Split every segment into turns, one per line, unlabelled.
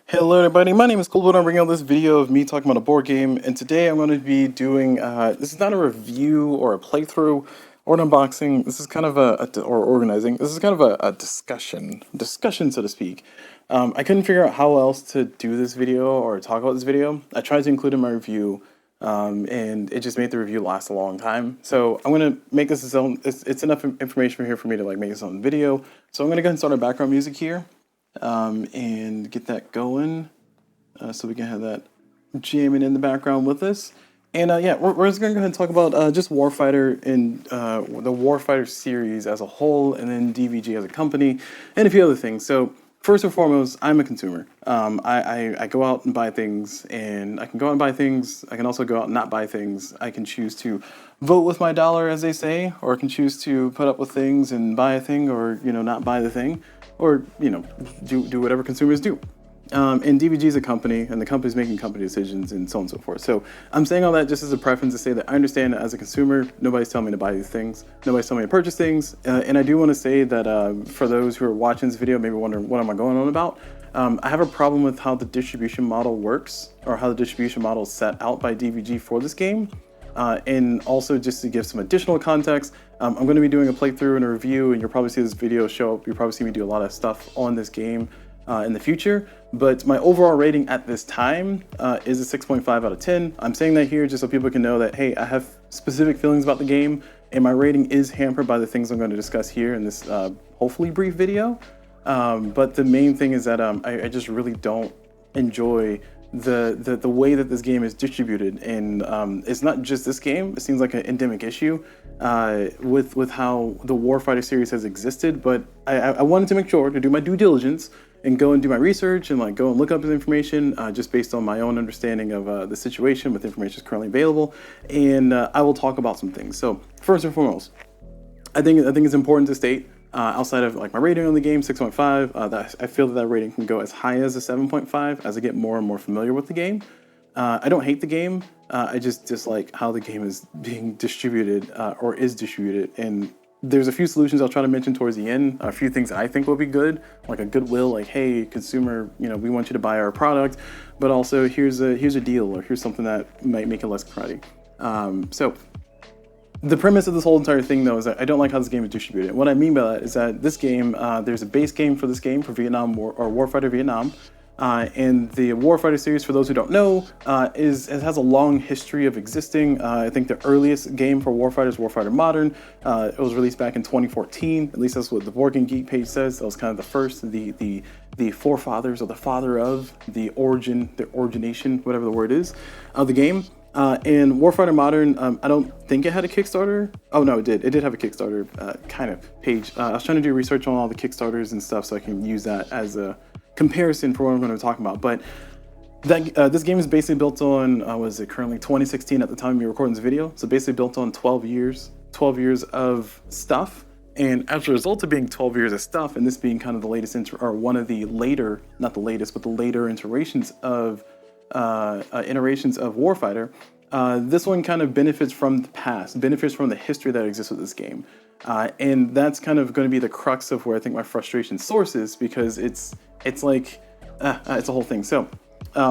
Hello everybody, my name is CulBlu and I'm bringing out this video of me talking about a board game, and today I'm going to be doing, this is not a review or a playthrough or an unboxing, this is kind of or organizing, this is kind of a discussion so to speak. I couldn't figure out how else to do this video or talk about this video. I tried to include in my review, and it just made the review last a long time. So I'm going to make this its own, it's enough information here for me to like make its own video. So I'm going to go ahead and start our background music here. And get that going so we can have that jamming in the background with us. And yeah, we're just going to go ahead and talk about just Warfighter and the Warfighter series as a whole, and then DVG as a company, and a few other things. So first and foremost, I'm a consumer. I go out and buy things, and I can go out and buy things. I can also go out and not buy things. I can choose to vote with my dollar, as they say, or I can choose to put up with things and buy a thing, or not buy the thing, or do whatever consumers do. And DVG is a company, and the company's making company decisions, and so on and so forth. So I'm saying all that just as a preference to say that I understand that as a consumer, nobody's telling me to buy these things, nobody's telling me to purchase things, and I do want to say that for those who are watching this video, maybe wondering what am I going on about, I have a problem with how the distribution model works, or how the distribution model is set out by DVG for this game. And also, just to give some additional context, I'm going to be doing a playthrough and a review, and you'll probably see this video show up. You'll probably see me do a lot of stuff on this game in the future. But my overall rating at this time is a 6.5 out of 10. I'm saying that here just so people can know that, hey, I have specific feelings about the game, and my rating is hampered by the things I'm going to discuss here in this hopefully brief video. But the main thing is that I just really don't enjoy the way that this game is distributed, and it's not just this game. It seems like an endemic issue with how the Warfighter series has existed. But I wanted to make sure to do my due diligence and go and do my research and go and look up the information just based on my own understanding of the situation with information that's currently available. And I will talk about some things. So first and foremost, I think it's important to state, outside of my rating on the game, 6.5, that I feel that rating can go as high as a 7.5 as I get more and more familiar with the game. I don't hate the game. I just dislike how the game is being distributed or is distributed. And there's a few solutions I'll try to mention towards the end. A few things I think will be good, like a goodwill, like, hey, consumer, we want you to buy our product, but also here's a deal, or here's something that might make it less crowded. So the premise of this whole entire thing, though, is that I don't like how this game is distributed. What I mean by that is that this game, there's a base game for this game for Vietnam War, or Warfighter Vietnam, and the Warfighter series, for those who don't know, it has a long history of existing. I think the earliest game for Warfighter is Warfighter Modern. It was released back in 2014. At least that's what the Board Game Geek page says. That was kind of the first, the forefathers, or the father of the origination, whatever the word is, of the game. And Warfighter Modern, I don't think it had a Kickstarter. Oh no, it did. It did have a Kickstarter kind of page. I was trying to do research on all the Kickstarters and stuff so I can use that as a comparison for what I'm going to be talking about. But that this game is basically built on, was it currently 2016 at the time you're recording this video? So basically built on 12 years of stuff. And as a result of being 12 years of stuff, and this being kind of the latest, or one of the later, not the latest, but the later iterations of Warfighter, this one kind of benefits from the past, benefits from the history that exists with this game. And that's kind of going to be the crux of where I think my frustration sources, because it's a whole thing. So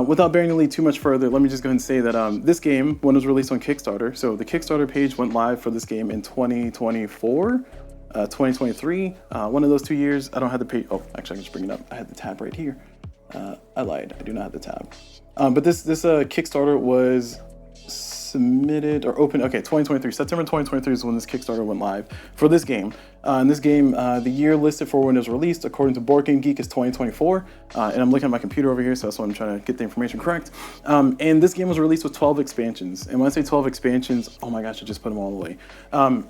without bearing the lead too much further, let me just go ahead and say that this game, when it was released on Kickstarter, so the Kickstarter page went live for this game in 2024, 2023, one of those 2 years. I don't have the page. Oh, actually, I can just bring it up. I had the tab right here. I lied. I do not have the tab. But this Kickstarter was submitted or open. Okay, 2023. September 2023 is when this Kickstarter went live for this game. And this game, the year listed for when it was released, according to Board Game Geek, is 2024. And I'm looking at my computer over here, so that's why I'm trying to get the information correct. And this game was released with 12 expansions. And when I say 12 expansions, oh my gosh, I just put them all away.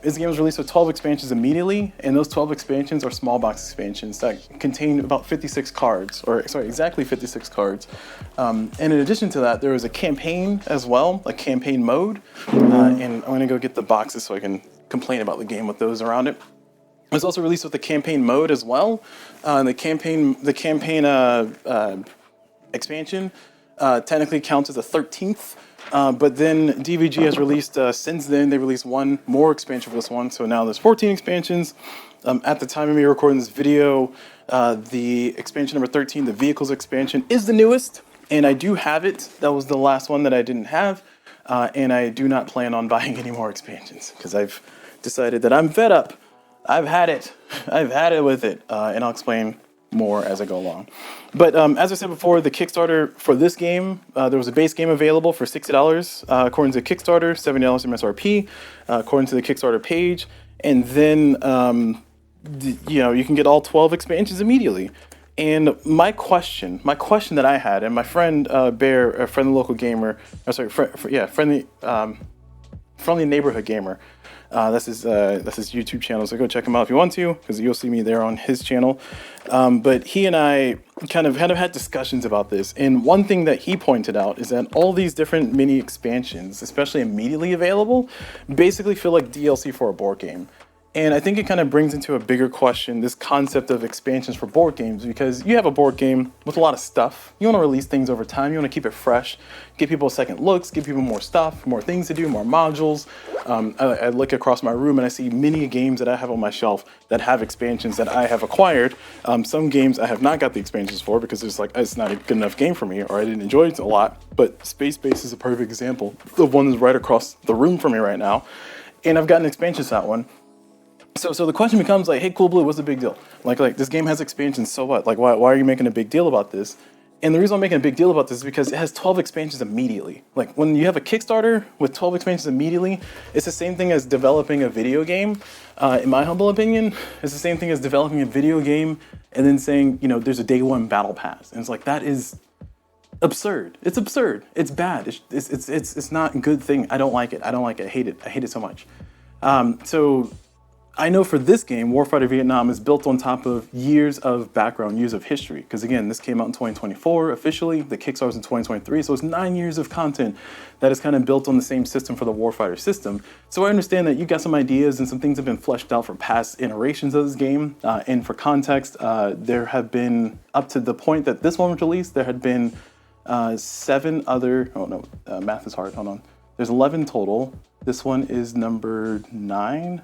This game was released with 12 expansions immediately, and those 12 expansions are small box expansions that contain about 56 cards, or sorry, exactly 56 cards. And in addition to that, there was a campaign as well, a campaign mode. And I'm gonna go get the boxes so I can complain about the game with those around it. It was also released with the campaign mode as well. The campaign expansion technically counts as a 13th, but then DVG has released, since then, they released one more expansion for this one, so now there's 14 expansions. At the time of me recording this video, the expansion number 13, the vehicles expansion, is the newest, and I do have it. That was the last one that I didn't have, and I do not plan on buying any more expansions because I've decided that I'm fed up. I've had it. I've had it with it, and I'll explain more as I go along. But as I said before, the Kickstarter for this game, there was a base game available for $60 according to Kickstarter, $70 MSRP according to the Kickstarter page, and then you can get all 12 expansions immediately. And my question that I had, and my friend Bear, a friendly local gamer, friendly neighborhood gamer. That's his YouTube channel, so go check him out if you want to, because you'll see me there on his channel. But he and I kind of had discussions about this, and one thing that he pointed out is that all these different mini expansions, especially immediately available, basically feel like DLC for a board game. And I think it kind of brings into a bigger question this concept of expansions for board games, because you have a board game with a lot of stuff. You want to release things over time. You want to keep it fresh, give people second looks, give people more stuff, more things to do, more modules. I look across my room and I see many games that I have on my shelf that have expansions that I have acquired. Some games I have not got the expansions for because it's not a good enough game for me, or I didn't enjoy it a lot. But Space Base is a perfect example. The one is right across the room from me right now. And I've gotten expansions to that one. So the question becomes like, hey, CulBlu, what's the big deal? Like this game has expansions, so what? Like, why are you making a big deal about this? And the reason I'm making a big deal about this is because it has 12 expansions immediately. Like when you have a Kickstarter with 12 expansions immediately, it's the same thing as developing a video game. In my humble opinion, it's the same thing as developing a video game and then saying, there's a day one battle pass. And it's like, that is absurd. It's absurd. It's bad. It's not a good thing. I don't like it. I hate it. I hate it so much. So I know for this game, Warfighter Vietnam is built on top of years of background, years of history. Because again, this came out in 2024 officially, the Kickstarter was in 2023, so it's 9 years of content that is kind of built on the same system for the Warfighter system. So I understand that you got some ideas and some things have been fleshed out for past iterations of this game. And for context, there have been, up to the point that this one was released, there had been 7 other, math is hard, hold on. There's 11 total. This one is number 9.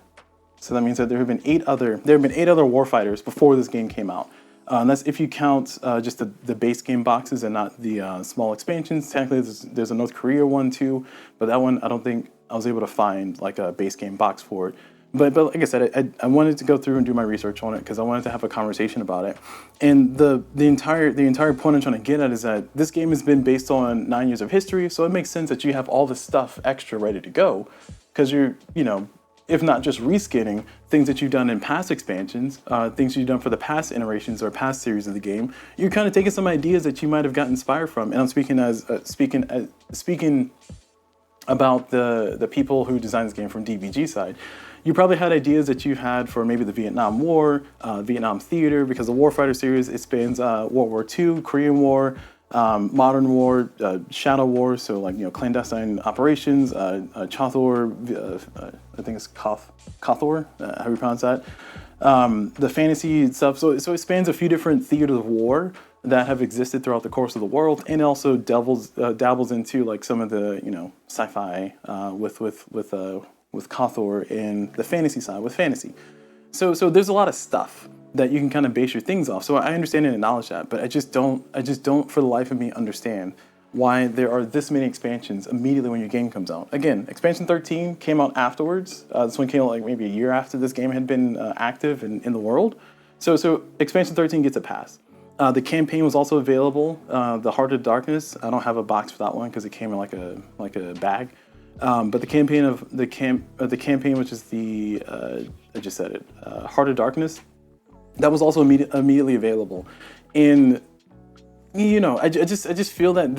So that means that there have been 8 other Warfighters before this game came out. And that's if you count just the base game boxes and not the small expansions. Technically, there's a North Korea one too, but that one I don't think I was able to find like a base game box for it. But like I said, I wanted to go through and do my research on it because I wanted to have a conversation about it. And the entire point I'm trying to get at is that this game has been based on 9 years of history, so it makes sense that you have all this stuff extra ready to go, because you're if not just reskinning things that you've done in past expansions, things you've done for the past iterations or past series of the game, you're kind of taking some ideas that you might have gotten inspired from. And I'm speaking about the people who designed this game from DVG side. You probably had ideas that you had for maybe the Vietnam War, Vietnam theater, because the Warfighter series, it spans World War II, Korean War, modern war, shadow war, so like clandestine operations, Chothor, I think it's Kothor, how do you pronounce that? The fantasy stuff. So it spans a few different theaters of war that have existed throughout the course of the world, and it also dabbles into like some of the sci-fi with Kothor and the fantasy side with fantasy. So there's a lot of stuff that you can kind of base your things off. So I understand and acknowledge that, but I just don't for the life of me understand why there are this many expansions immediately when your game comes out. Again, expansion 13 came out afterwards. This one came out like maybe a year after this game had been active in the world. So expansion 13 gets a pass. The campaign was also available. The Heart of Darkness, I don't have a box for that one because it came in like a bag. But the campaign, which is the I just said it, Heart of Darkness, that was also immediately available. And I just feel that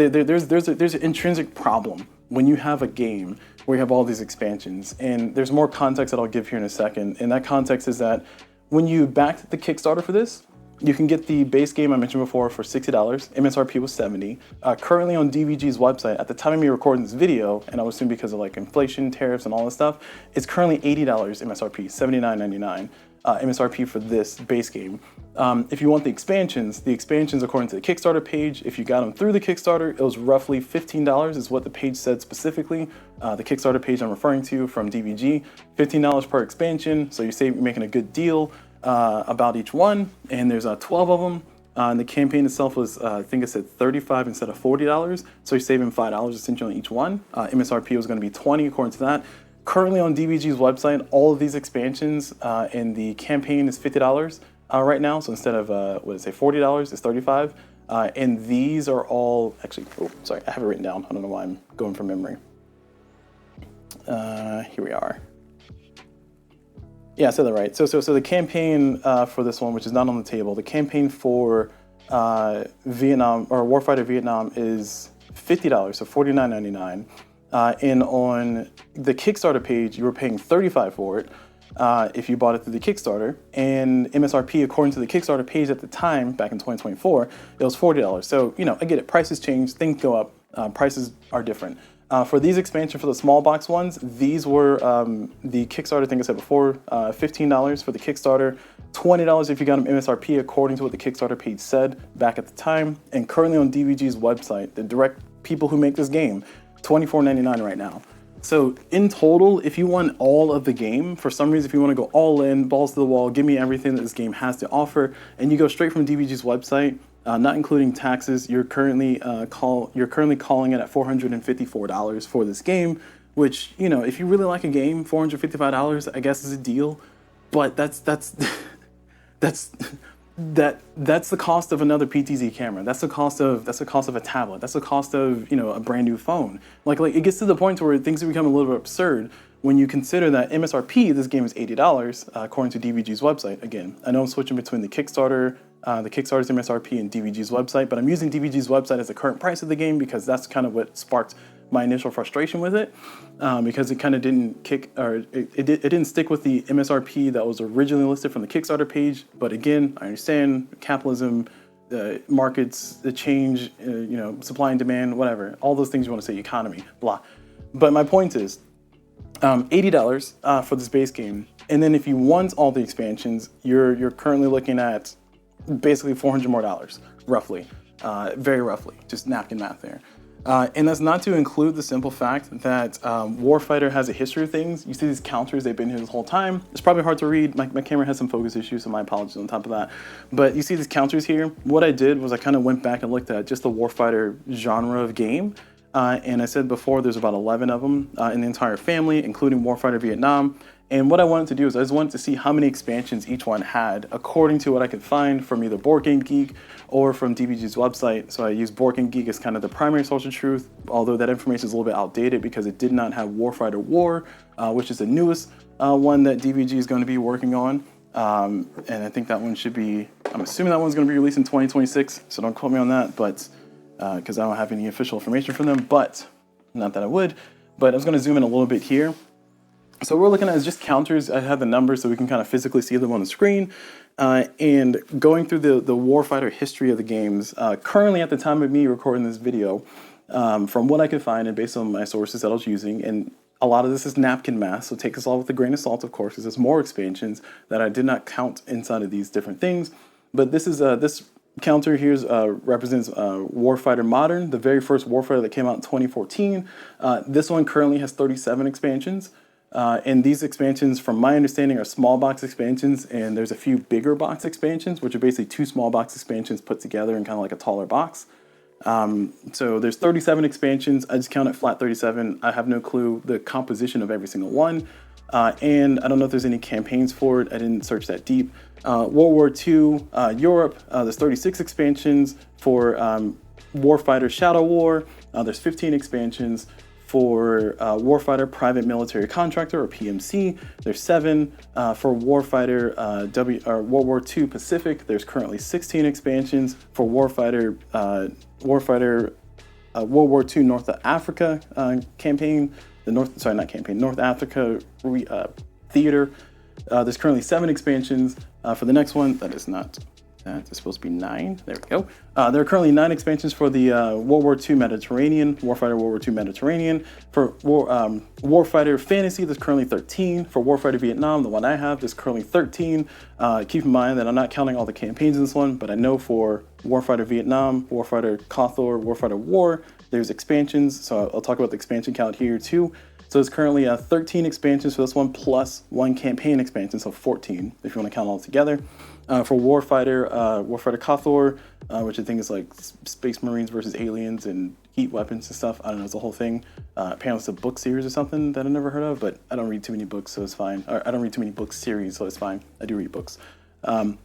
there's an intrinsic problem when you have a game where you have all these expansions. And there's more context that I'll give here in a second. And that context is that when you backed the Kickstarter for this, you can get the base game I mentioned before for $60. MSRP was $70. Currently on DVG's website, at the time of me recording this video, and I would assume because of like inflation, tariffs, and all this stuff, it's currently $80 MSRP, $79.99 MSRP for this base game. If you want the expansions according to the Kickstarter page, if you got them through the Kickstarter, it was roughly $15 is what the page said specifically. The Kickstarter page I'm referring to from DVG, $15 per expansion, so you're making a good deal. about each one, and there's 12 of them. And the campaign itself was, I think it said $35 instead of $40, so you're saving $5 essentially on each one. MSRP was going to be $20 according to that. Currently on DVG's website, all of these expansions in the campaign is $50 right now. So instead of what did it say, $40, it's $35. And these are all actually. Oh, sorry, I have it written down. I don't know why I'm going from memory. Here we are. Yeah, I said that right. So the campaign for this one, which is not on the table, the campaign for Vietnam or Warfighter Vietnam is $50, so $49.99. And on the Kickstarter page, you were paying $35 for it if you bought it through the Kickstarter. And MSRP, according to the Kickstarter page at the time, back in 2024, it was $40. So, you know, I get it. Prices change, things go up, prices are different. For these expansions, for the small box ones, these were the Kickstarter, I think I said before, $15 for the Kickstarter, $20 if you got them MSRP according to what the Kickstarter page said back at the time. And currently on DVG's website, the direct people who make this game, $24.99 right now. So in total, if you want all of the game, for some reason, if you want to go all in, balls to the wall, give me everything that this game has to offer, and you go straight from DVG's website, not including taxes, you're currently calling it at $454 for this game, which, you know, if you really like a game, $455 I guess is a deal, but that's the cost of another PTZ camera. That's the cost of a tablet. That's the cost of, you know, a brand new phone. Like it gets to the point where things become a little bit absurd when you consider that MSRP, this game is $80 according to DVG's website. Again, I know I'm switching between the Kickstarter's MSRP and DVG's website, but I'm using DVG's website as the current price of the game because that's kind of what sparked my initial frustration with it, because it kind of didn't it didn't stick with the MSRP that was originally listed from the Kickstarter page. But again, I understand capitalism, markets, the change, you know, supply and demand, whatever, all those things you want to say, economy, blah. But my point is, $80 for this base game, and then if you want all the expansions, you're currently looking at basically $400 more, roughly, very roughly, just napkin math there. And that's not to include the simple fact that Warfighter has a history of things. You see these counters, they've been here this whole time. It's probably hard to read. My camera has some focus issues, so my apologies on top of that. But you see these counters here. What I did was I kind of went back and looked at just the Warfighter genre of game. And I said before, there's about 11 of them in the entire family, including Warfighter Vietnam. And what I wanted to do is I just wanted to see how many expansions each one had according to what I could find from either Board Game Geek or from DVG's website. So I used Board Game Geek as kind of the primary source of truth, although that information is a little bit outdated because it did not have Warfighter War, which is the newest one that DVG is going to be working on. And I think that one should be, I'm assuming that one's going to be released in 2026, so don't quote me on that, but because I don't have any official information from them, but not that I would. But I was going to zoom in a little bit here. So we're looking at is just counters. I have the numbers so we can kind of physically see them on the screen. And going through the Warfighter history of the games, currently at the time of me recording this video, from what I could find and based on my sources that I was using, and a lot of this is napkin math, so take this all with a grain of salt, of course, because there's more expansions that I did not count inside of these different things. But this is this counter here represents Warfighter Modern, the very first Warfighter that came out in 2014. This one currently has 37 expansions. And these expansions, from my understanding, are small box expansions, and there's a few bigger box expansions, which are basically two small box expansions put together in kind of like a taller box. So there's 37 expansions. I just count it flat 37. I have no clue the composition of every single one. And I don't know if there's any campaigns for it. I didn't search that deep. World War II, Europe, there's 36 expansions for Warfighter Shadow War. There's 15 expansions for Warfighter Private Military Contractor, or PMC. There's 7 for Warfighter World War II Pacific. There's currently 16 expansions for Warfighter World War II North Africa campaign. North Africa theater. There's currently 7 expansions for the next one. That is not. That is supposed to be 9. There we go. There are currently 9 expansions for the World War II Mediterranean, Warfighter World War II Mediterranean. For Warfighter Fantasy, there's currently 13. For Warfighter Vietnam, the one I have, there's currently 13. Keep in mind that I'm not counting all the campaigns in this one, but I know for Warfighter Vietnam, Warfighter Kothor, Warfighter War, there's expansions. So I'll talk about the expansion count here too. So it's currently 13 expansions for this one, plus 1 campaign expansion, so 14 if you want to count all together. For Warfighter, Warfighter Kothor, which I think is like Space Marines versus aliens and heat weapons and stuff. I don't know, it's a whole thing. Apparently it's a book series or something that I never heard of, but I don't read too many books, so it's fine. Or I don't read too many book series, so it's fine. I do read books. But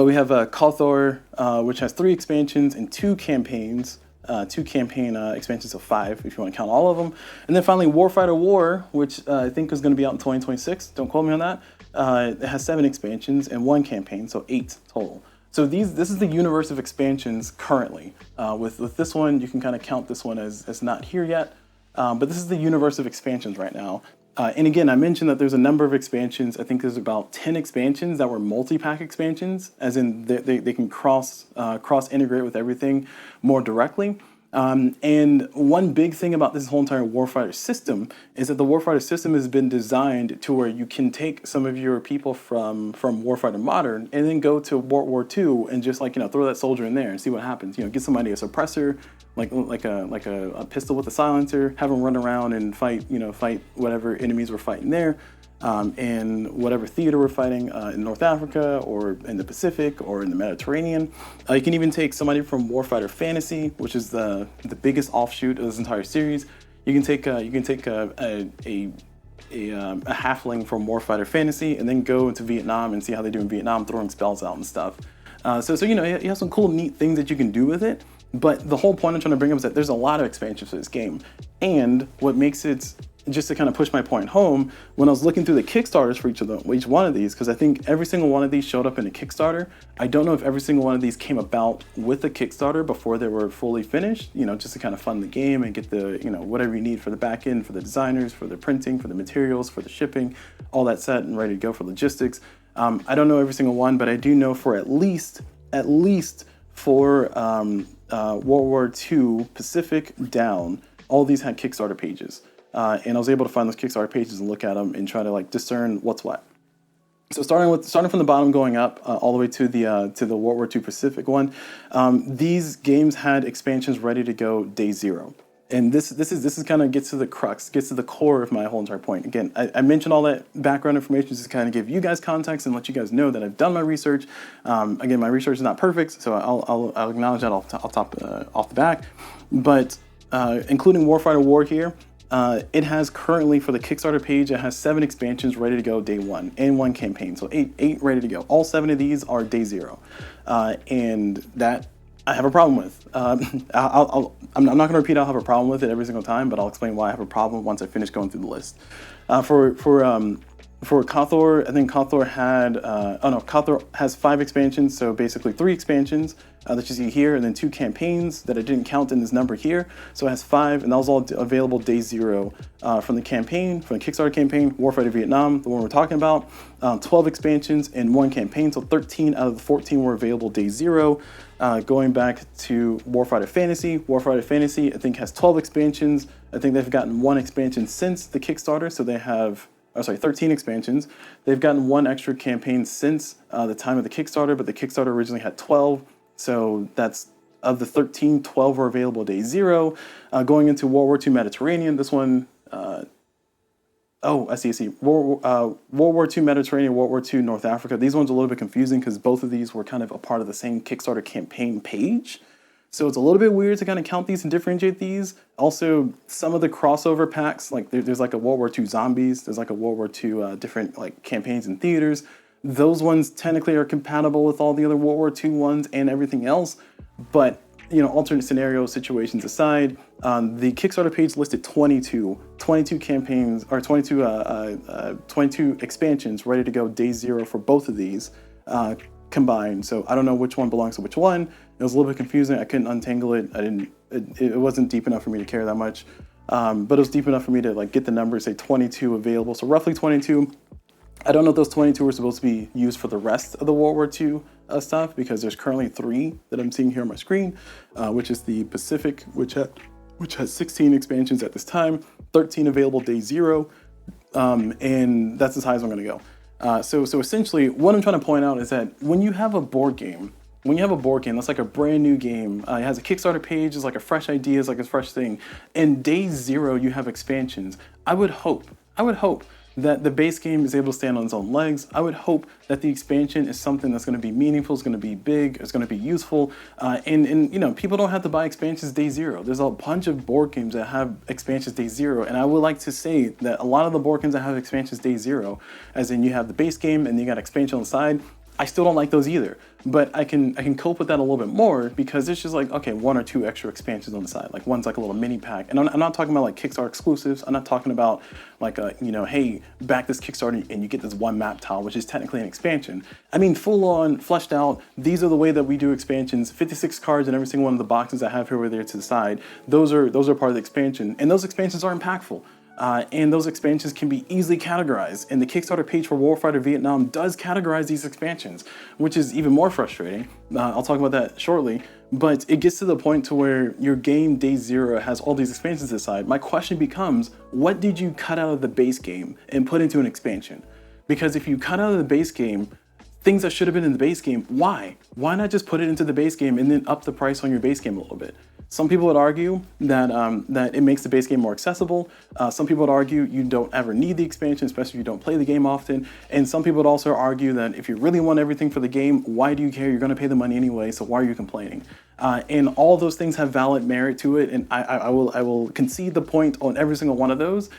we have Kothor, which has 3 expansions and 2 campaigns. 2 campaign expansions of 5, if you want to count all of them. And then finally, Warfighter War, which I think is going to be out in 2026. Don't quote me on that. It has 7 expansions and 1 campaign, so 8 total. So this is the universe of expansions currently. With this one, you can kind of count this one as not here yet. But this is the universe of expansions right now. And again, I mentioned that there's a number of expansions. I think there's about 10 expansions that were multi-pack expansions, as in they can cross integrate with everything more directly. And one big thing about this whole entire Warfighter system is that the Warfighter system has been designed to where you can take some of your people from Warfighter Modern and then go to World War II and just throw that soldier in there and see what happens. Get somebody a suppressor, like a pistol with a silencer, have them run around and fight whatever enemies we're fighting there. In whatever theater we're fighting in North Africa or in the Pacific or in the Mediterranean. You can even take somebody from Warfighter Fantasy, which is the biggest offshoot of this entire series. You can take a halfling from Warfighter Fantasy and then go into Vietnam and see how they do in Vietnam, throwing spells out and stuff. So you have some cool, neat things that you can do with it. But the whole point I'm trying to bring up is that there's a lot of expansions for this game, and what makes it, just to kind of push my point home, when I was looking through the Kickstarters for each one of these, because I think every single one of these showed up in a Kickstarter. I don't know if every single one of these came about with a Kickstarter before they were fully finished, just to kind of fund the game and get the, whatever you need for the back end, for the designers, for the printing, for the materials, for the shipping, all that set and ready to go for logistics. I don't know every single one, but I do know for at least for World War II Pacific down, all these had Kickstarter pages. And I was able to find those Kickstarter pages and look at them and try to discern what's what. So starting from the bottom, going up all the way to the World War II Pacific one, these games had expansions ready to go day 0. And this is kind of gets to the crux, gets to the core of my whole entire point. Again, I mentioned all that background information just to kind of give you guys context and let you guys know that I've done my research. Again, my research is not perfect, so I'll acknowledge that off the back. But including Warfighter War here, it has currently, for the Kickstarter page, it has 7 expansions ready to go day 1 and 1 campaign. So 8 ready to go. All 7 of these are day 0. And that I have a problem with. I'm not going to repeat I'll have a problem with it every single time, but I'll explain why I have a problem once I finish going through the list. For Kothor, I think Kothor had, Kothor has 5 expansions, so basically 3 expansions that you see here, and then 2 campaigns that I didn't count in this number here. So it has 5, and that was all available day 0 from the Kickstarter campaign, Warfighter Vietnam, the one we're talking about. 12 expansions and 1 campaign, so 13 out of the 14 were available day 0. Going back to Warfighter Fantasy, I think has 12 expansions. I think they've gotten 1 expansion since the Kickstarter, so they have 13 expansions. They've gotten 1 extra campaign since the time of the Kickstarter, but the Kickstarter originally had 12. So that's, of the 13, 12 were available day 0. Going into World War II Mediterranean, this one, I see. World War II Mediterranean, World War II North Africa. These ones are a little bit confusing because both of these were kind of a part of the same Kickstarter campaign page. So it's a little bit weird to kind of count these and differentiate these. Also, some of the crossover packs, like there's like a World War II Zombies, there's like a World War II different like campaigns in theaters. Those ones technically are compatible with all the other World War II ones and everything else. But, alternate scenario situations aside, the Kickstarter page listed 22 campaigns, or 22 expansions ready to go day 0 for both of these combined. So I don't know which one belongs to which one. It was a little bit confusing. I couldn't untangle it. It wasn't deep enough for me to care that much. But it was deep enough for me to get the numbers, say 22 available. So roughly 22. I don't know if those 22 were supposed to be used for the rest of the World War II stuff, because there's currently 3 that I'm seeing here on my screen, which is the Pacific, which has 16 expansions at this time, 13 available day 0, and that's as high as I'm going to go. So essentially, what I'm trying to point out is that when you have a board game when you have a board game that's like a brand new game, it has a Kickstarter page, it's like a fresh idea, it's like a fresh thing, and day zero you have expansions. I would hope that the base game is able to stand on its own legs. I would hope that the expansion is something that's going to be meaningful, it's going to be big, it's going to be useful, and you know, people don't have to buy expansions day zero. There's a bunch of board games that have expansions day zero, and I would like to say that a lot of the board games that have expansions day zero, as in you have the base game and you got expansion on the side, I still don't like those either, but I can cope with that a little bit more because it's just like, okay, 1 or 2 extra expansions on the side. Like one's like a little mini pack, and I'm not talking about like Kickstarter exclusives. I'm not talking about like you know, hey, back this Kickstarter and you get this one map tile, which is technically an expansion. I mean, full on, fleshed out. These are the way that we do expansions. 56 cards in every single one of the boxes I have here over there to the side. Those are part of the expansion, and those expansions are impactful. And those expansions can be easily categorized. And the Kickstarter page for Warfighter Vietnam does categorize these expansions, which is even more frustrating. I'll talk about that shortly. But it gets to the point to where your game day zero has all these expansions aside. My question becomes, what did you cut out of the base game and put into an expansion? Because if you cut out of the base game things that should have been in the base game, why? Why not just put it into the base game and then up the price on your base game a little bit? Some people would argue that that it makes the base game more accessible. Some people would argue you don't ever need the expansion, especially if you don't play the game often. And some people would also argue that if you really want everything for the game, why do you care? You're going to pay the money anyway, so why are you complaining? And all those things have valid merit to it, and I will concede the point on every single one of those.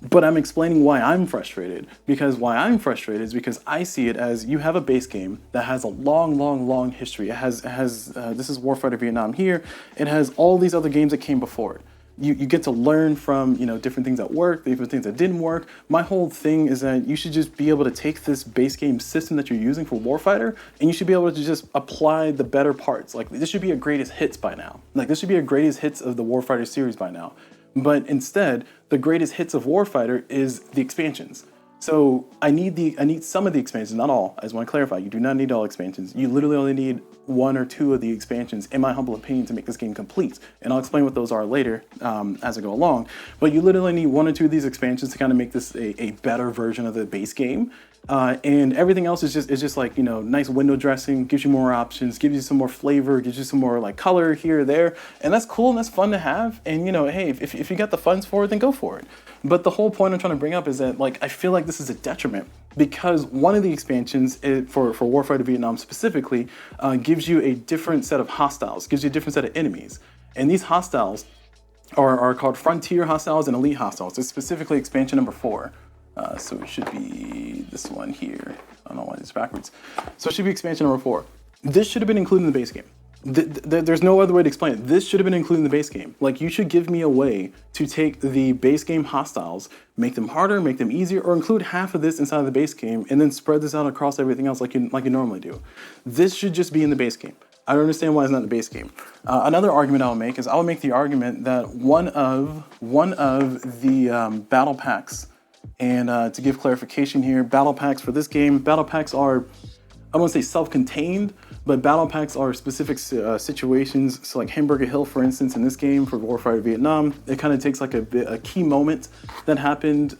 But I'm explaining why I'm frustrated, because why I'm frustrated is because I see it as you have a base game that has a long history. It has this is Warfighter Vietnam here. It has all these other games that came before it. You get to learn from, you know, different things that work, different things that didn't work. My whole thing is that you should just be able to take this base game system that you're using for Warfighter, and you should be able to just apply the better parts. Like, this should be a greatest hits by now. Like, this should be a greatest hits of the Warfighter series by now. But instead, the greatest hits of Warfighter is the expansions. So I need some of the expansions, not all. I just want to clarify, you do not need all expansions. You literally only need 1 or 2 of the expansions, in my humble opinion, to make this game complete. And I'll explain what those are later as I go along. But you literally need 1 or 2 of these expansions to kind of make this a better version of the base game. And everything else is just like, you know, nice window dressing, gives you more options, gives you some more flavor, gives you some more like color here or there. And that's cool and that's fun to have. And, you know, hey, if you got the funds for it, then go for it. But the whole point I'm trying to bring up is that, like, I feel like this is a detriment because one of the expansions for Warfighter Vietnam specifically gives you a different set of hostiles, gives you a different set of enemies. And these hostiles are called Frontier Hostiles and Elite Hostiles. It's specifically expansion number 4. So it should be this one here. I don't know why it's backwards. So it should be expansion number 4. This should have been included in the base game. There's no other way to explain it. This should have been included in the base game. Like, you should give me a way to take the base game hostiles, make them harder, make them easier, or include half of this inside of the base game and then spread this out across everything else like you normally do. This should just be in the base game. I don't understand why it's not in the base game. Another argument I'll make is I'll make the argument that one of the battle packs, and to give clarification here, battle packs for this game, battle packs are, I won't say self-contained, but battle packs are specific situations. So like Hamburger Hill, for instance, in this game for Warfighter Vietnam, it kind of takes like a key moment that happened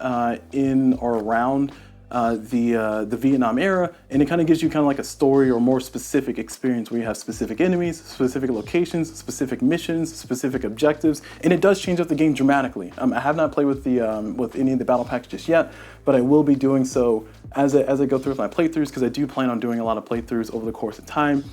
in or around the Vietnam era, and it kind of gives you kind of like a story or more specific experience where you have specific enemies, specific locations, specific missions, specific objectives, and it does change up the game dramatically. I have not played with any of the battle packs just yet, but I will be doing so as I go through with my playthroughs, because I do plan on doing a lot of playthroughs over the course of time.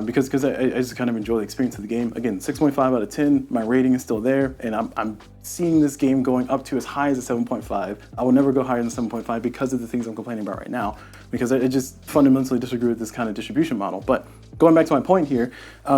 Because I just kind of enjoy the experience of the game. Again, 6.5 out of 10, my rating is still there, and I'm seeing this game going up to as high as a 7.5. I will never go higher than 7.5 because of the things I'm complaining about right now, because I just fundamentally disagree with this kind of distribution model. But going back to my point here,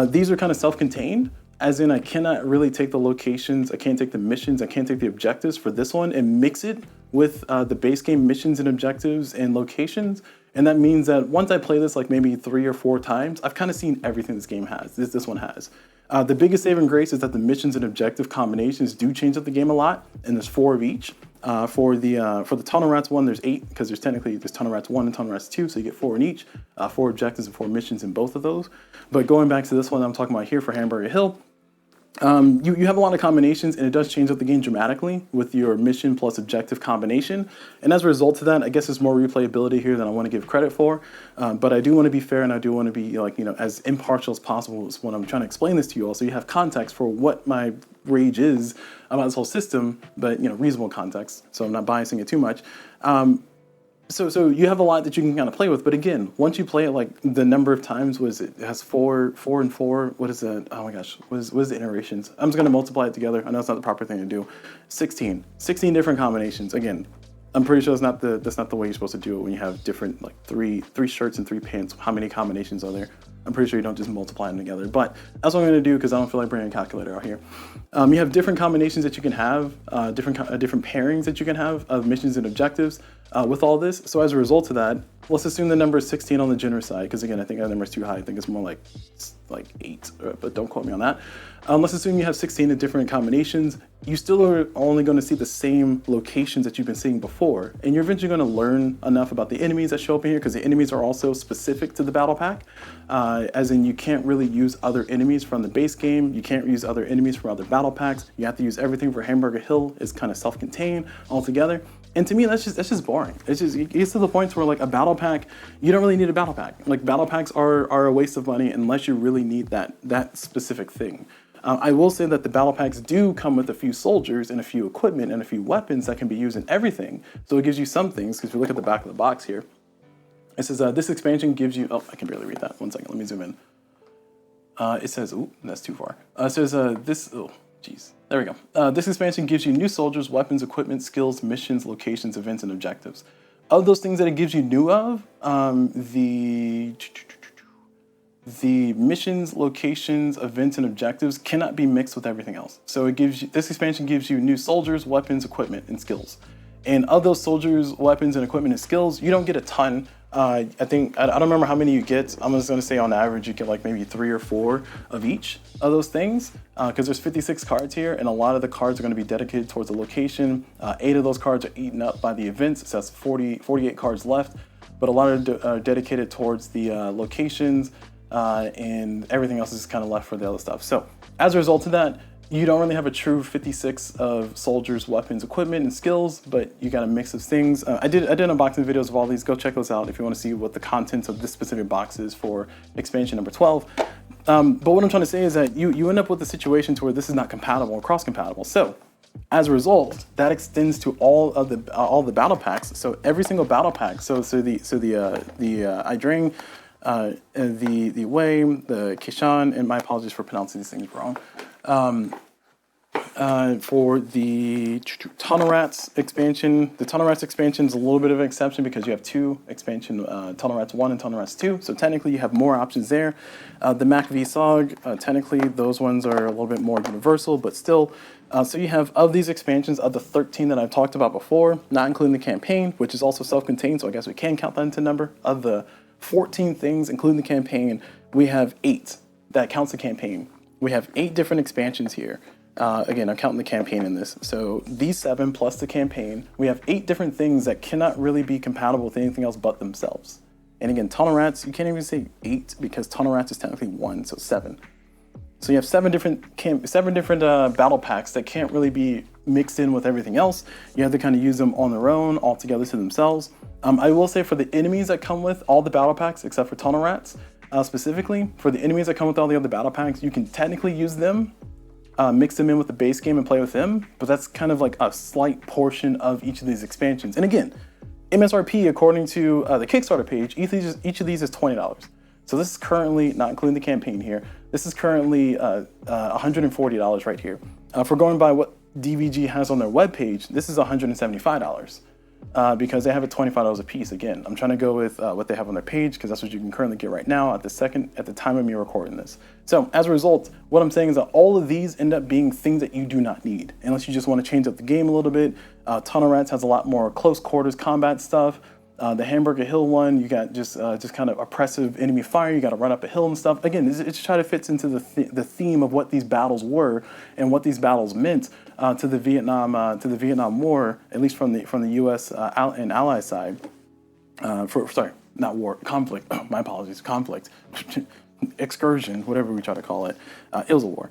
these are kind of self-contained, as in I cannot really take the locations, I can't take the missions, I can't take the objectives for this one and mix it with the base game missions and objectives and locations. And that means that once I play this like maybe 3 or 4 times, I've kind of seen everything this game has, this one has. The biggest saving grace is that the missions and objective combinations do change up the game a lot, and there's 4 of each. For the Tunnel Rats one, there's 8, because there's Tunnel Rats 1 and Tunnel Rats 2, so you get 4 in each, 4 objectives and 4 missions in both of those. But going back to this one that I'm talking about here for Hamburger Hill, You have a lot of combinations, and it does change up the game dramatically with your mission plus objective combination. And as a result of that, I guess there's more replayability here than I want to give credit for. But I do want to be fair, and I do want to be like, as impartial as possible when I'm trying to explain this to you all, so you have context for what my rage is about this whole system, but reasonable context, so I'm not biasing it too much. So you have a lot that you can kind of play with, but again, once you play it, like the number of times it has four and four. What is that? Oh my gosh, what is the iterations? I'm just gonna multiply it together. I know it's not the proper thing to do. 16 different combinations. Again, I'm pretty sure that's not the way you're supposed to do it when you have different, like three shirts and 3 pants. How many combinations are there? I'm pretty sure you don't just multiply them together, but that's what I'm going to do because I don't feel like bringing a calculator out here. You have different combinations that you can have, different pairings that you can have of missions and objectives with all this. So as a result of that, let's assume the number is 16 on the generous side, because again, I think that number is too high. I think it's more like 8, but don't quote me on that. Let's assume you have 16 of different combinations. You still are only going to see the same locations that you've been seeing before, and you're eventually going to learn enough about the enemies that show up in here, because the enemies are also specific to the battle pack, as in you can't really use other enemies from the base game. You can't use other enemies from other battle packs. You have to use everything for Hamburger Hill is kind of self-contained altogether. And to me, that's just boring. It gets to the point where like a battle pack, you don't really need a battle pack. Like battle packs are a waste of money unless you really need that specific thing. I will say that the battle packs do come with a few soldiers and a few equipment and a few weapons that can be used in everything. So it gives you some things, because if you look at the back of the box here, it says this expansion gives you, oh, I can barely read that. 1 second, let me zoom in. It says, ooh, that's too far. It says this, oh, geez. There we go. This expansion gives you new soldiers, weapons, equipment, skills, missions, locations, events, and objectives. Of those things that it gives you new of, the missions, locations, events, and objectives cannot be mixed with everything else. So this expansion gives you new soldiers, weapons, equipment, and skills. And of those soldiers, weapons, and equipment and skills, you don't get a ton. I don't remember how many you get. I'm just going to say on average you get like maybe 3 or 4 of each of those things, because there's 56 cards here, and a lot of the cards are going to be dedicated towards a location. 8 of those cards are eaten up by the events, so that's 48 cards left, but a lot are dedicated towards the locations, and everything else is kind of left for the other stuff. So as a result of that, you don't really have a true 56 of soldiers, weapons, equipment, and skills, but you got a mix of things. I did unboxing videos of all these. Go check those out if you want to see what the contents of this specific box is for expansion number 12. But what I'm trying to say is that you end up with a situation to where this is not compatible or cross-compatible. So as a result, that extends to all the battle packs. So every single battle pack. So the Idrang, the Wei, the Kishan, and my apologies for pronouncing these things wrong. For the Tunnel Rats expansion, the Tunnel Rats expansion is a little bit of an exception because you have 2 expansion, Tunnel Rats 1 and Tunnel Rats 2, so technically you have more options there. The Mac V Sog, technically those ones are a little bit more universal, but still. So you have, of these expansions, of the 13 that I've talked about before, not including the campaign, which is also self-contained, so I guess we can count that into number. Of the 14 things, including the campaign, we have 8 that counts the campaign. We have 8 different expansions here. Again, I'm counting the campaign in this. So these 7 plus the campaign, we have 8 different things that cannot really be compatible with anything else but themselves. And again, Tunnel Rats, you can't even say 8 because Tunnel Rats is technically 1, so 7. So you have 7 different battle packs that can't really be mixed in with everything else. You have to kind of use them on their own, all together to themselves. I will say for the enemies that come with all the battle packs, except for Tunnel Rats, specifically, for the enemies that come with all the other battle packs, you can technically use them, mix them in with the base game and play with them, but that's kind of like a slight portion of each of these expansions. And again, MSRP, according to the Kickstarter page, each of these is $20. So this is currently, not including the campaign here, this is currently $140 right here. For going by what DVG has on their webpage, this is $175. Because they have it $25 a piece. Again, I'm trying to go with what they have on their page because that's what you can currently get right now at the time of me recording this. So as a result, what I'm saying is that all of these end up being things that you do not need unless you just want to change up the game a little bit. Tunnel Rats has a lot more close quarters combat stuff. The Hamburger Hill one, you got just kind of oppressive enemy fire. You got to run up a hill and stuff. Again, it just try to fits into the theme of what these battles were and what these battles meant to the Vietnam War, at least from the U.S. And Ally side. Conflict. My apologies, conflict, excursion, whatever we try to call it. It was a war.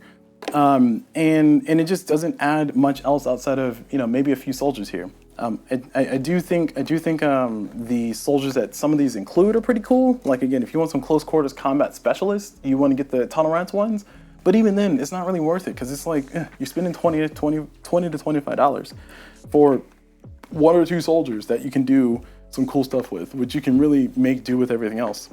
And it just doesn't add much else outside of, you know, maybe a few soldiers here. I do think the soldiers that some of these include are pretty cool. Like, again, if you want some close quarters combat specialists, you want to get the tolerance ones. But even then, it's not really worth it, because it's like you're spending $20 to $25 for one or two soldiers that you can do some cool stuff with, which you can really make do with everything else.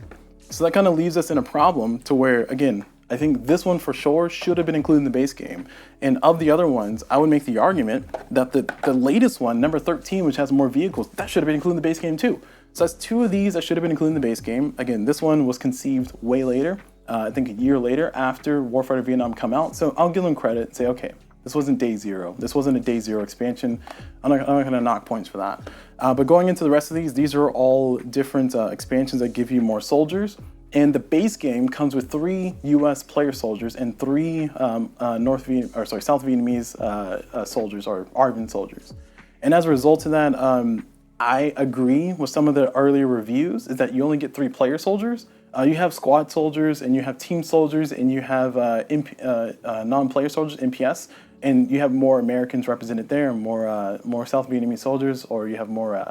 So that kind of leaves us in a problem to where, again, I think this one for sure should have been included in the base game. And of the other ones, I would make the argument that the latest one, number 13, which has more vehicles, that should have been included in the base game too. So that's two of these that should have been included in the base game. Again, this one was conceived way later, I think a year later after Warfighter Vietnam come out. So I'll give them credit and say, okay, this wasn't day zero. This wasn't a day zero expansion. I'm not gonna knock points for that. But going into the rest of these are all different expansions that give you more soldiers. And the base game comes with 3 U.S. player soldiers and 3 South Vietnamese soldiers, or ARVN soldiers. And as a result of that, I agree with some of the earlier reviews, is that you only get 3 player soldiers. You have squad soldiers, and you have team soldiers, and you have non-player soldiers, NPS, and you have more Americans represented there, more South Vietnamese soldiers, or you have more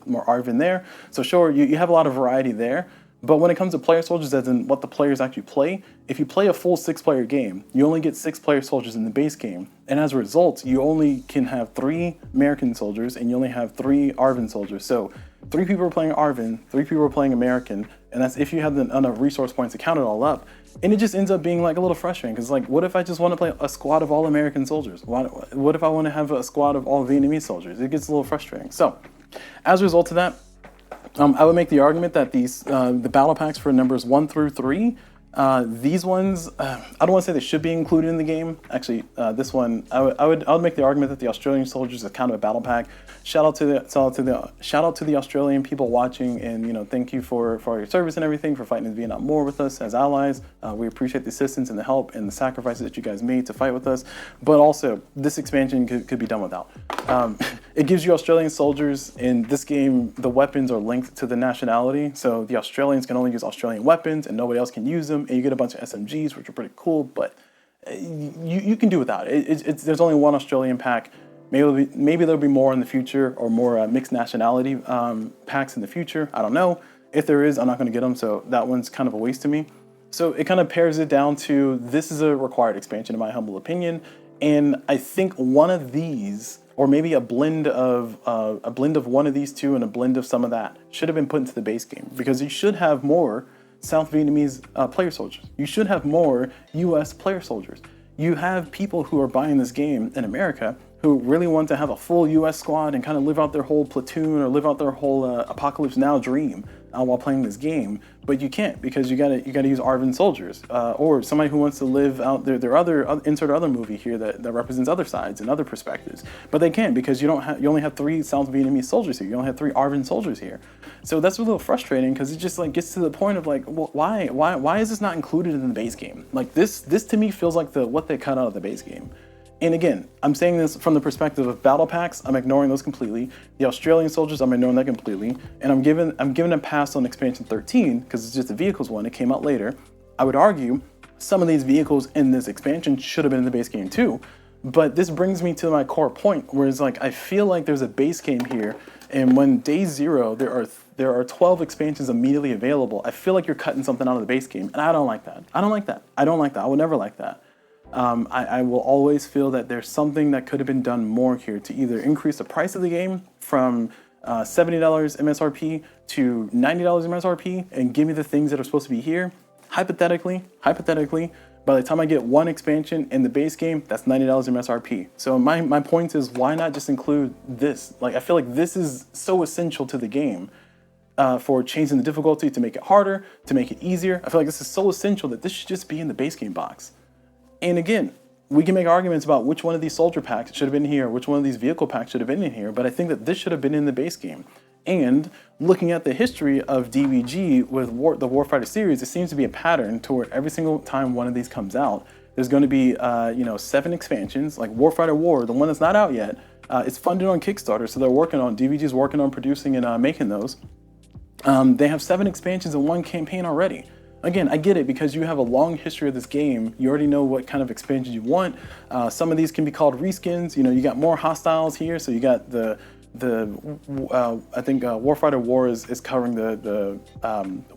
ARVN there. So sure, you have a lot of variety there. But when it comes to player soldiers, as in what the players actually play, if you play a full 6-player game, you only get 6 player soldiers in the base game. And as a result, you only can have 3 American soldiers, and you only have 3 ARVN soldiers. So 3 people are playing ARVN, 3 people are playing American, and that's if you have enough resource points to count it all up. And it just ends up being like a little frustrating, because like, what if I just want to play a squad of all American soldiers? What if I want to have a squad of all Vietnamese soldiers? It gets a little frustrating. So as a result of that, I would make the argument that these the battle packs for numbers 1 through 3, these ones, I don't want to say they should be included in the game. Actually, this one, I would make the argument that the Australian soldiers is kind of a battle pack. Shout out to the Australian people watching, and you know, thank you for your service and everything, for fighting in the Vietnam War with us as allies. We appreciate the assistance and the help and the sacrifices that you guys made to fight with us. But also, this expansion could be done without. It gives you Australian soldiers in this game. The weapons are linked to the nationality, so the Australians can only use Australian weapons, and nobody else can use them. And you get a bunch of SMGs, which are pretty cool, but you can do without it. There's only one Australian pack. Maybe there'll be more in the future, or more mixed nationality packs in the future. I don't know. If there is, I'm not going to get them, so that one's kind of a waste to me. So it kind of pares it down to, this is a required expansion in my humble opinion, and I think one of these, or maybe a blend of one of these two and a blend of some of that, should have been put into the base game, because you should have more South Vietnamese player soldiers. You should have more US player soldiers. You have people who are buying this game in America who really want to have a full US squad and kind of live out their whole platoon, or live out their whole Apocalypse Now dream while playing this game, but you can't, because you gotta use ARVN soldiers, or somebody who wants to live out their other insert other movie here that represents other sides and other perspectives, but they can't, because you only have 3 South Vietnamese soldiers here. You only have 3 ARVN soldiers here. So that's a little frustrating, because it just like gets to the point of like, well, why is this not included in the base game? Like this to me feels like what they cut out of the base game. And again, I'm saying this from the perspective of battle packs. I'm ignoring those completely. The Australian soldiers, I'm ignoring that completely. And I'm giving a pass on expansion 13, because it's just the vehicles one. It came out later. I would argue some of these vehicles in this expansion should have been in the base game too. But this brings me to my core point, where it's like, I feel like there's a base game here, and when day 0 there are 12 expansions immediately available, I feel like you're cutting something out of the base game, and I don't like that. I would never like that. I will always feel that there's something that could have been done more here to either increase the price of the game from $70 MSRP to $90 MSRP and give me the things that are supposed to be here. Hypothetically, by the time I get one expansion in the base game, that's $90 MSRP. So my point is, why not just include this? Like, I feel like this is so essential to the game, for changing the difficulty, to make it harder, to make it easier. I feel like this is so essential that this should just be in the base game box. And again, we can make arguments about which one of these soldier packs should have been here, which one of these vehicle packs should have been in here, but I think that this should have been in the base game. And looking at the history of DVG with the Warfighter series, it seems to be a pattern to where every single time one of these comes out, there's going to be 7 expansions. Like Warfighter War, the one that's not out yet, it's funded on Kickstarter, so DVG's working on producing and making those. They have 7 expansions in one campaign already. Again, I get it because you have a long history of this game. You already know what kind of expansions you want. Some of these can be called reskins. You know, you got more hostiles here. So you got I think Warfighter War is covering the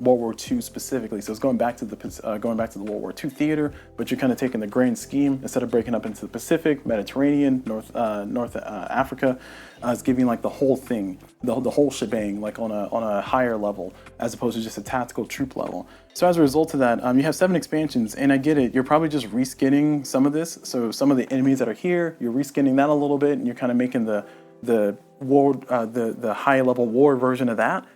World War II specifically, so it's going back to the World War II theater, but you're kind of taking the grand scheme instead of breaking up into the Pacific, Mediterranean, North Africa. It's giving like the whole thing, the whole shebang, like on a higher level as opposed to just a tactical troop level. So as a result of that, you have 7 expansions, and I get it. You're probably just reskinning some of this. So some of the enemies that are here, you're reskinning that a little bit, and you're kind of making the high level war version of that.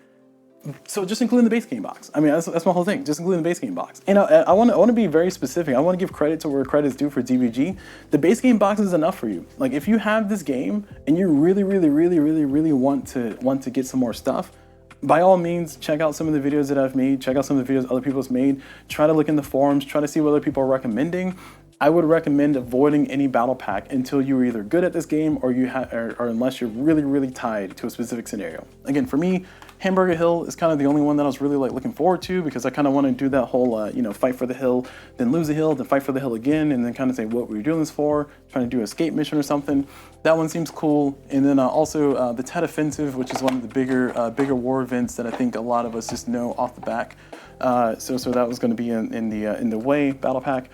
So just including the base game box. I mean, that's my whole thing. Just including the base game box. And I want to be very specific. I want to give credit to where credit is due for DVG. The base game box is enough for you. Like if you have this game and you really want to get some more stuff, by all means, check out some of the videos that I've made. Check out some of the videos other people have made. Try to look in the forums. Try to see what other people are recommending. I would recommend avoiding any battle pack until you're either good at this game or or unless you're really tied to a specific scenario. Again, for me, Hamburger Hill is kind of the only one that I was really like looking forward to because I kind of want to do that whole, fight for the hill, then lose the hill, then fight for the hill again, and then kind of say what were you doing this for? Trying to do an escape mission or something. That one seems cool. And then also the Tet Offensive, which is one of the bigger war events that I think a lot of us just know off the back. So that was going to be in the way battle pack.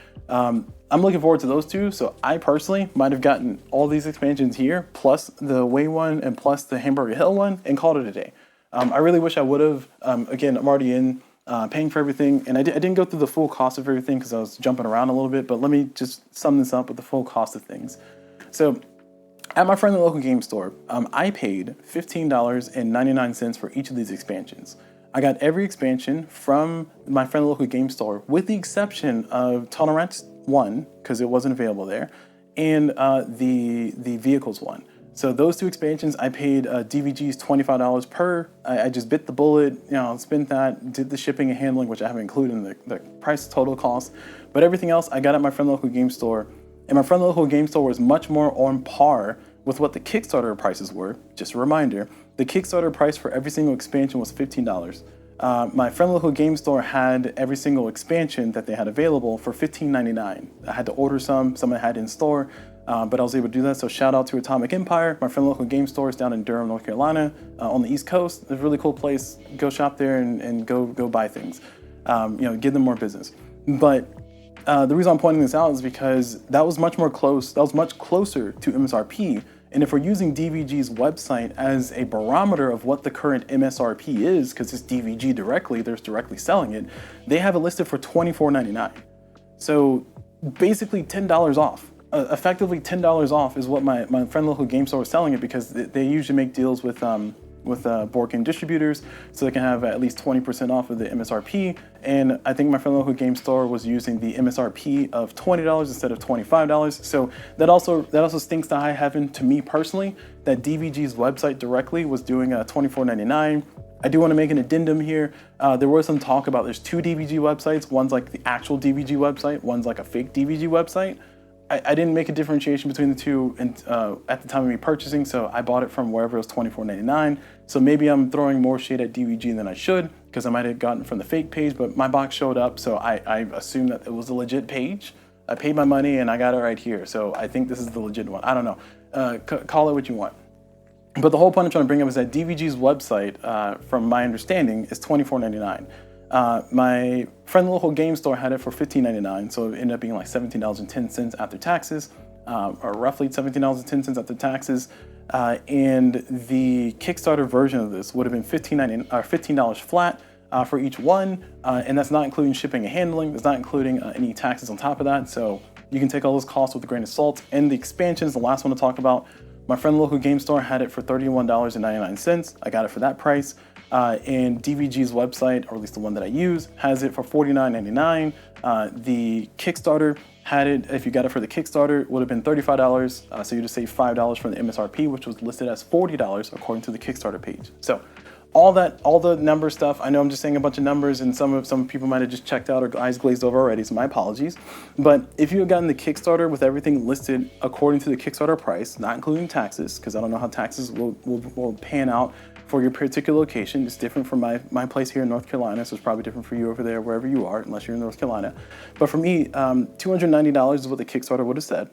I'm looking forward to those two. So I personally might have gotten all these expansions here, plus the Way one and plus the Hamburger Hill one, and called it a day. I really wish I would have. Again, I'm already in paying for everything, and I didn't go through the full cost of everything because I was jumping around a little bit, but let me just sum this up with the full cost of things. So at my friendly local game store, I paid $15.99 for each of these expansions. I got every expansion from my friendly local game store, with the exception of Tolerance 1, because it wasn't available there, and the Vehicles 1. So those 2 expansions, I paid DVGs $25 per. I just bit the bullet, spent that, did the shipping and handling, which I haven't included in the price total cost. But everything else I got at my friendly local game store. And my friendly local game store was much more on par with what the Kickstarter prices were. Just a reminder, the Kickstarter price for every single expansion was $15. My friendly local game store had every single expansion that they had available for $15.99. I had to order some I had in store, but I was able to do that. So shout out to Atomic Empire. My friendly local game store is down in Durham, North Carolina, on the East Coast. It's a really cool place. Go shop there and go buy things. Give them more business. But the reason I'm pointing this out is because that was much closer to MSRP. And if we're using DVG's website as a barometer of what the current MSRP is, because it's DVG directly, they're directly selling it, they have it listed for $24.99. So basically $10 off. Effectively $10 off is what my friend local game store was selling it, because they usually make deals with board game distributors, so they can have at least 20% off of the MSRP. And I think my friend local game store was using the MSRP of $20 instead of $25. So that also stinks to high heaven to me personally, that DVG's website directly was doing $24.99. I do want to make an addendum here. There was some talk about there's 2 DVG websites. One's like the actual DVG website, one's like a fake DVG website. I didn't make a differentiation between the two at the time of me purchasing, so I bought it from wherever it was $24.99. So maybe I'm throwing more shade at DVG than I should, because I might have gotten it from the fake page, but my box showed up, so I assumed that it was a legit page. I paid my money and I got it right here, so I think this is the legit one. I don't know. Call it what you want. But the whole point I'm trying to bring up is that DVG's website, from my understanding, is $24.99. My friend the local game store had it for $15.99, so it ended up being like $17.10 after taxes, or roughly $17.10 after taxes. And the Kickstarter version of this would have been $15 flat for each one, and that's not including shipping and handling. It's not including any taxes on top of that. So you can take all those costs with a grain of salt. And the expansions, the last one to talk about, my friend the local game store had it for $31.99. I got it for that price. And DVG's website, or at least the one that I use, has it for $49.99. The Kickstarter had it, if you got it for the Kickstarter, it would have been $35. So you just save $5 from the MSRP, which was listed as $40 according to the Kickstarter page. So all the number stuff. I know I'm just saying a bunch of numbers, and some people might have just checked out or eyes glazed over already, so my apologies. But if you had gotten the Kickstarter with everything listed according to the Kickstarter price, not including taxes, because I don't know how taxes will pan out for your particular location. It's different from my place here in North Carolina, so it's probably different for you over there, wherever you are, unless you're in North Carolina. But for me, $290 is what the Kickstarter would have said.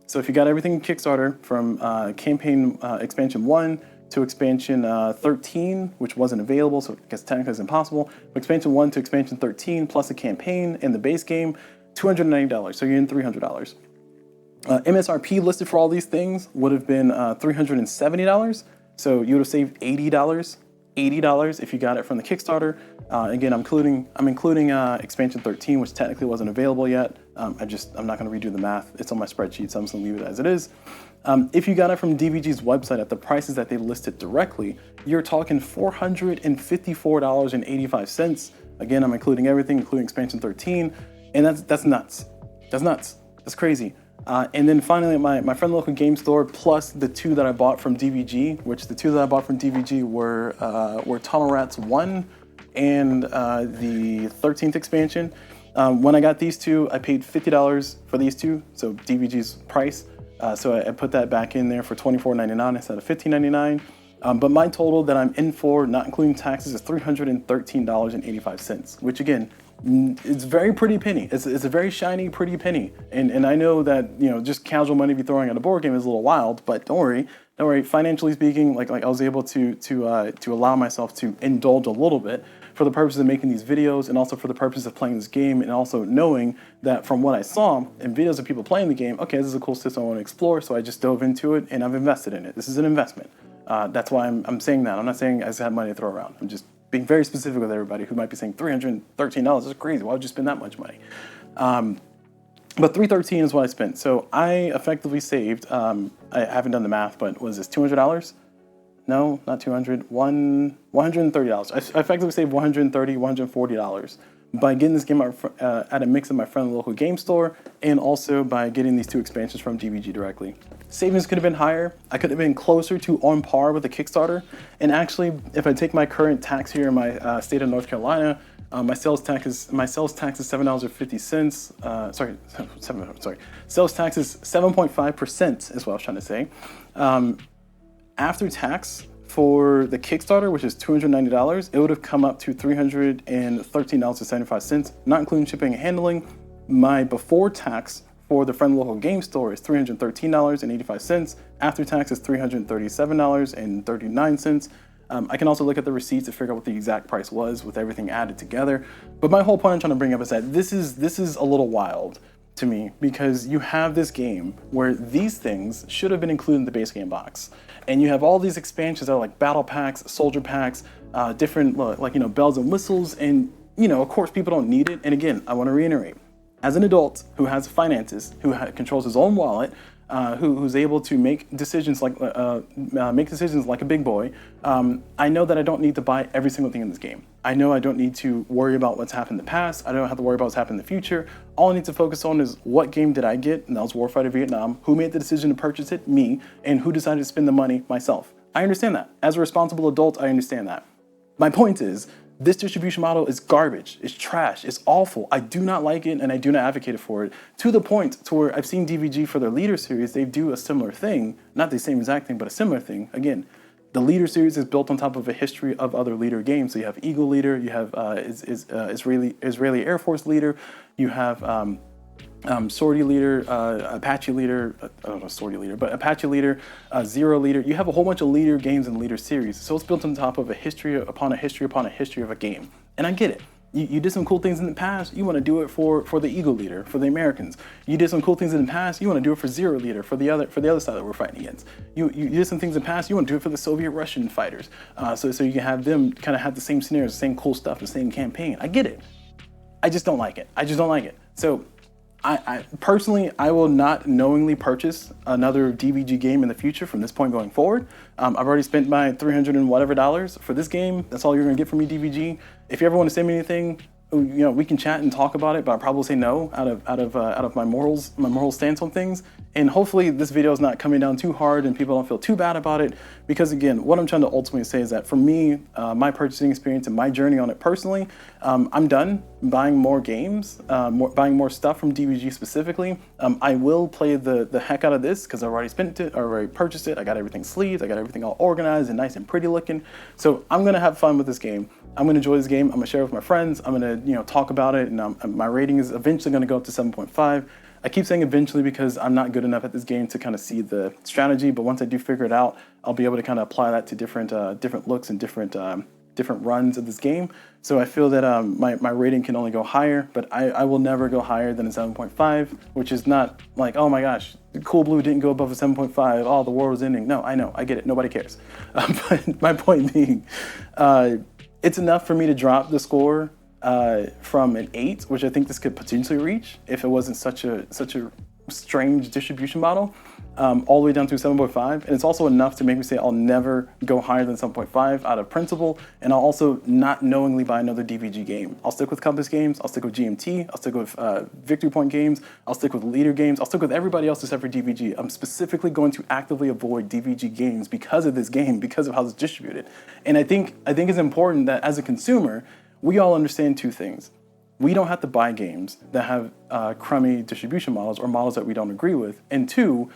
So if you got everything in Kickstarter from campaign expansion 1 to expansion 13, which wasn't available, so I guess technically it's impossible. Expansion 1 to expansion 13 plus a campaign and the base game, $290. So you're in $300. MSRP listed for all these things would have been $370. So you would have saved $80. $80 if you got it from the Kickstarter. Again, I'm including expansion 13, which technically wasn't available yet. I'm not going to redo the math. It's on my spreadsheet, so I'm just going to leave it as it is. If you got it from DVG's website at the prices that they listed directly, you're talking $454.85. Again, I'm including everything, including expansion 13, and that's nuts. That's nuts. That's crazy. And then finally, my friend local game store plus the two that I bought from DVG, which the two that I bought from DVG were Tunnel Rats 1 and the 13th expansion. When I got these two, I paid $50 for these two, so DVG's price. So I put that back in there for $24.99 instead of $15.99. But my total that I'm in for, not including taxes, is $313.85, which again, it's very pretty penny. It's a very shiny, pretty penny. And I know that, you know, just casual money be throwing at a board game is a little wild, but don't worry. Financially speaking, like I was able to allow myself to indulge a little bit for the purpose of making these videos, and also for the purpose of playing this game, and also knowing that from what I saw in videos of people playing the game, okay, this is a cool system I want to explore, so I just dove into it and I've invested in it. This is an investment. That's why I'm saying that. I'm not saying I just have money to throw around. I'm just being very specific with everybody who might be saying $313 is crazy. Why would you spend that much money? But $313 is what I spent. So I effectively saved, I haven't done the math, but was this $200? No, not 200, $130. I effectively saved $130, $140 by getting this game at a mix of my friend local game store, and also by getting these two expansions from DVG directly. Savings could have been higher. I could have been closer to on par with the Kickstarter. And actually, if I take my current tax here in my state of North Carolina, my sales tax is $7.50. Sales tax is 7.5% is what I was trying to say. After tax for the Kickstarter, which is $290, it would have come up to $313.75, not including shipping and handling. My before tax for the friend local game store is $313.85. After tax is $337.39. I can also look at the receipts to figure out what the exact price was with everything added together. But my whole point I'm trying to bring up is that this is a little wild to me, because you have this game where these things should have been included in the base game box. And you have all these expansions that are like battle packs, soldier packs, different bells and whistles, and of course people don't need it. And again, I want to reiterate, as an adult who has finances, who controls his own wallet, who's able to make decisions like a big boy, I know that I don't need to buy every single thing in this game. I know I don't need to worry about what's happened in the past. I don't have to worry about what's happened in the future. All I need to focus on is what game did I get, and that was Warfighter Vietnam. Who made the decision to purchase it? Me. And who decided to spend the money? Myself. I understand that. As a responsible adult, I understand that. My point is, this distribution model is garbage, it's trash, it's awful. I do not like it, and I do not advocate for it, to the point to where I've seen DVG for their Leader series, they do a similar thing, not the same exact thing, but a similar thing. Again, the Leader series is built on top of a history of other Leader games. So you have Eagle Leader, you have Israeli Air Force Leader, you have Sortie Leader, Apache Leader, I don't know Sortie Leader, but Apache Leader, Zero Leader. You have a whole bunch of Leader games and Leader series. So it's built on top of a history upon a history upon a history of a game. And I get it. You did some cool things in the past, you want to do it for the Eagle Leader, for the Americans. You did some cool things in the past, you want to do it for Zero Leader, for the other side that we're fighting against. You did some things in the past, you want to do it for the Soviet-Russian fighters. So you can have them kind of have the same scenarios, the same cool stuff, the same campaign. I get it. I just don't like it. So I personally, I will not knowingly purchase another DVG game in the future from this point going forward. I've already spent my $300 and whatever for this game. That's all you're gonna get from me, DVG. If you ever want to send me anything, we can chat and talk about it, but I'll probably say no out of my moral stance on things. And hopefully this video is not coming down too hard and people don't feel too bad about it, because again, what I'm trying to ultimately say is that for me, my purchasing experience and my journey on it personally, I'm done buying more games, buying more stuff from DVG specifically. I will play the heck out of this because I've already spent it, I already purchased it, I got everything sleeved, I got everything all organized and nice and pretty looking. So I'm gonna have fun with this game. I'm gonna enjoy this game. I'm gonna share it with my friends. I'm gonna talk about it, and my rating is eventually gonna go up to 7.5. I keep saying eventually because I'm not good enough at this game to kind of see the strategy, but once I do figure it out, I'll be able to kind of apply that to different looks and different runs of this game. So I feel that my rating can only go higher, but I will never go higher than a 7.5, which is not like, oh my gosh, CulBlu didn't go above a 7.5, oh, the war was ending. No, I know, I get it, nobody cares. But my point being, it's enough for me to drop the score from an 8, which I think this could potentially reach if it wasn't such a strange distribution model, all the way down to 7.5. And it's also enough to make me say I'll never go higher than 7.5 out of principle, and I'll also not knowingly buy another DVG game. I'll stick with Compass games, I'll stick with GMT, I'll stick with Victory Point games, I'll stick with Leader games, I'll stick with everybody else except for DVG. I'm specifically going to actively avoid DVG games because of this game, because of how it's distributed. And I think it's important that as a consumer, we all understand two things. We don't have to buy games that have crummy distribution models or models that we don't agree with. And two,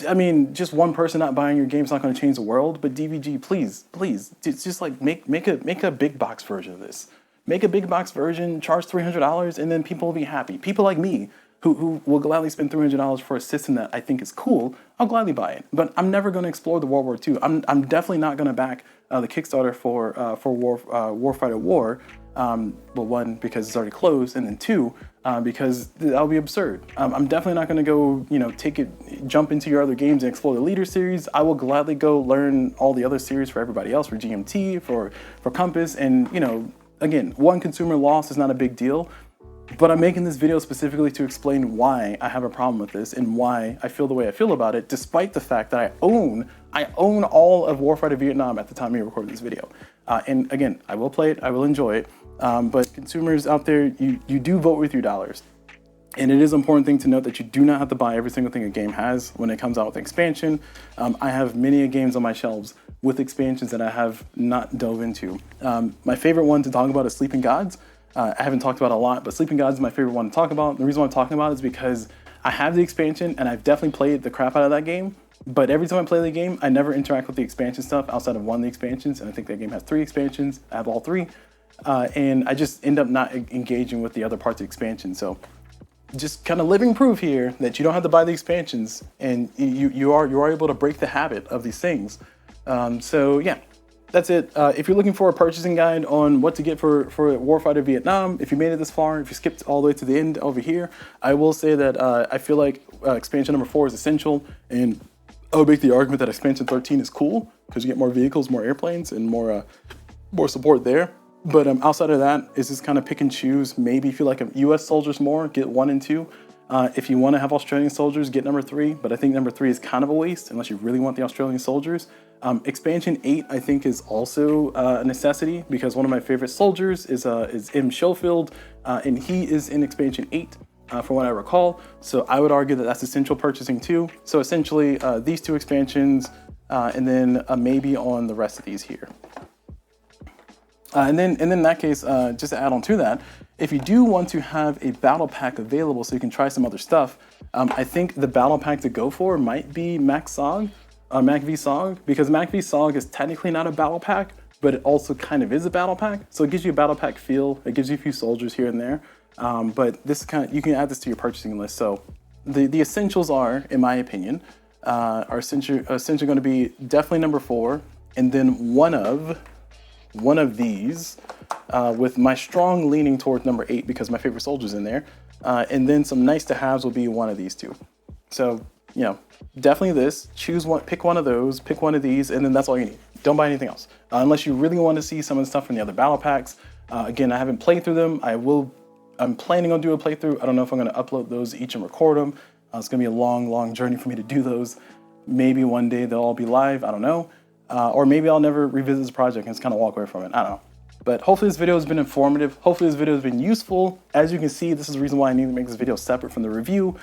I mean, just one person not buying your game is not going to change the world. But DVG, please, it's just like make a big box version of this. Make a big box version, charge $300, and then people will be happy. People like me who will gladly spend $300 for a system that I think is cool, I'll gladly buy it. But I'm never going to explore the World War II. I'm definitely not going to back the Kickstarter for Warfighter War. Well, one, because it's already closed, and then two, because that'll be absurd. I'm definitely not going to go, jump into your other games and explore the Leader series. I will gladly go learn all the other series for everybody else, for GMT, for Compass, and again, one consumer loss is not a big deal. But I'm making this video specifically to explain why I have a problem with this and why I feel the way I feel about it, despite the fact that I own all of Warfighter Vietnam at the time of recording this video. And again, I will play it, I will enjoy it. But consumers out there, you do vote with your dollars. And it is an important thing to note that you do not have to buy every single thing a game has when it comes out with expansion. I have many games on my shelves with expansions that I have not dove into. My favorite one to talk about is Sleeping Gods. I haven't talked about it a lot, but Sleeping Gods is my favorite one to talk about. The reason why I'm talking about it is because I have the expansion and I've definitely played the crap out of that game. But every time I play the game, I never interact with the expansion stuff outside of one of the expansions. And I think that game has 3 expansions. I have all 3. And I just end up not engaging with the other parts of the expansion. So just kind of living proof here that you don't have to buy the expansions, and you are able to break the habit of these things. So yeah, that's it. If you're looking for a purchasing guide on what to get for Warfighter Vietnam, if you made it this far, if you skipped all the way to the end over here, I will say that I feel like expansion number 4 is essential, and I would make the argument that expansion 13 is cool because you get more vehicles, more airplanes, and more support there. But outside of that, it's just kind of pick and choose. Maybe if you like US soldiers more, get 1 and 2. If you want to have Australian soldiers, get number 3. But I think number 3 is kind of a waste unless you really want the Australian soldiers. Expansion 8, I think, is also a necessity because one of my favorite soldiers is M. Schofield, and he is in expansion 8. From what I recall. So I would argue that that's essential purchasing too. So essentially these 2 expansions and then maybe on the rest of these here. And then in that case, just to add on to that, if you do want to have a battle pack available so you can try some other stuff, I think the battle pack to go for might be Mac v SOG, because Mac v SOG is technically not a battle pack, but it also kind of is a battle pack. So it gives you a battle pack feel. It gives you a few soldiers here and there. But this you can add this to your purchasing list. So the essentials are, in my opinion, are essentially going to be definitely number 4, and then one of these, with my strong leaning towards number 8 because my favorite soldier's in there, and then some nice to haves will be one of these 2. So definitely this. Choose one, pick one of those, pick one of these, and then that's all you need. Don't buy anything else unless you really want to see some of the stuff from the other battle packs. Again, I haven't played through them. I'm planning on doing a playthrough. I don't know if I'm going to upload those each and record them. It's going to be a long journey for me to do those. Maybe one day they'll all be live. I don't know. Or maybe I'll never revisit this project and just kind of walk away from it. I don't know. But hopefully this video has been informative. Hopefully this video has been useful. As you can see, this is the reason why I need to make this video separate from the review,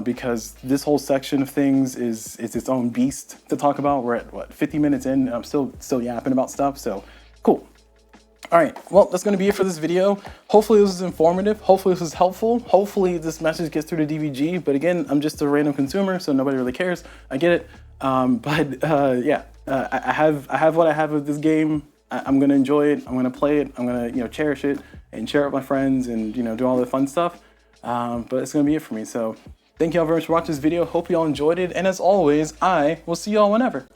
because this whole section of things is its own beast to talk about. We're at what, 50 minutes in, and I'm still yapping about stuff. So cool. All right, well, that's going to be it for this video. Hopefully this was informative. Hopefully this was helpful. Hopefully this message gets through to DVG. But again, I'm just a random consumer, so nobody really cares. I get it. Yeah, I have what I have with this game. I'm going to enjoy it. I'm going to play it. I'm going to, cherish it and share it with my friends and, do all the fun stuff. But it's going to be it for me. So thank you all very much for watching this video. Hope you all enjoyed it. And as always, I will see you all whenever.